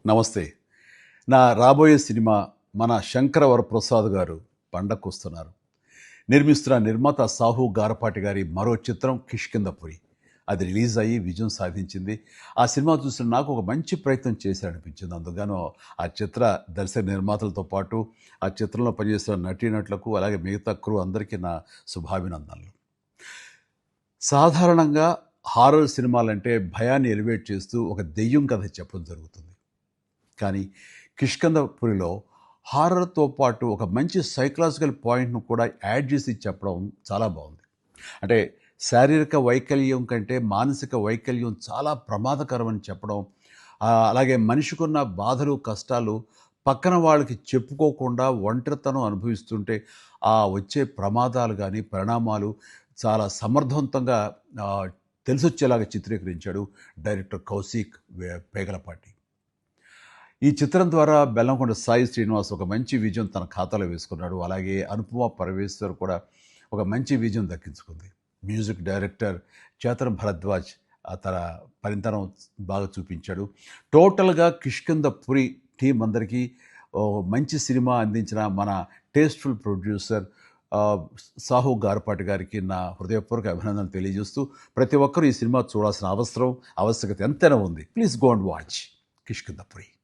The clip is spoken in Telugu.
నమస్తే. నా రాబోయే సినిమా మన శంకర వరప్రసాద్ గారు పండక్కొస్తున్నారు. నిర్మిస్తున్న నిర్మాత సాహు గారపాటి గారి మరో చిత్రం 'కిష్కింధపురి'. అది రిలీజ్ అయ్యి విజయం సాధించింది. ఆ సినిమా చూసిన నాకు ఒక మంచి ప్రయత్నం చేశారనిపించింది. అందుకుగాను ఆ చిత్ర దర్శక నిర్మాతలతో పాటు ఆ చిత్రంలో పనిచేస్తున్న నటీనటులకు అలాగే మిగతా క్రూ అందరికీ నా శుభాభినందనలు. సాధారణంగా హారర్ సినిమాలంటే భయాన్ని ఎలివేట్ చేస్తూ ఒక దెయ్యం కథ చెప్పడం జరుగుతుంది. కానీ 'కిష్కింధపురిలో' హారర్‌తో పాటు ఒక మంచి సైకలాజికల్ పాయింట్‌ను కూడా యాడ్ చేసి చెప్పడం చాలా బాగుంది. అంటే శారీరక వైకల్యం కంటే మానసిక వైకల్యం చాలా ప్రమాదకరమని చెప్పడం, అలాగే మనిషికున్న బాధలు, కష్టాలు పక్కన వాళ్ళకి చెప్పుకోకుండా ఒంటరితనం అనుభవిస్తుంటే వచ్చే ప్రమాదాలు గానీ, పరిణామాలు చాలా సమర్థవంతంగా ఆహ్, తెలిసొచ్చేలాగా చిత్రీకరించాడు డైరెక్టర్ కౌశిక్ పేగలపాటి. ఈ చిత్రం ద్వారా బెల్లంకొండ సాయి శ్రీనివాస్ ఒక మంచి విజయం తన ఖాతాలో వేసుకున్నాడు. అలాగే అనుపమ పరమేశ్వర్ కూడా ఒక మంచి విజయం దక్కించుకుంది. మ్యూజిక్ డైరెక్టర్ చేతన్ భరద్వాజ్ తన పనితనం బాగా చూపించాడు. టోటల్‌గా 'కిష్కింధపురి' టీమ్ అందరికీ మంచి సినిమా అందించిన మన టేస్ట్‌ఫుల్ ప్రొడ్యూసర్ సాహు గారపాటి గారికి నా హృదయపూర్వక అభినందనలు తెలియజేస్తూ, ప్రతి ఒక్కరూ ఈ సినిమా చూడాల్సిన ఆవశ్యకత ఎంతైనా ఉంది. Please go and watch 'Kishkindhapuri'.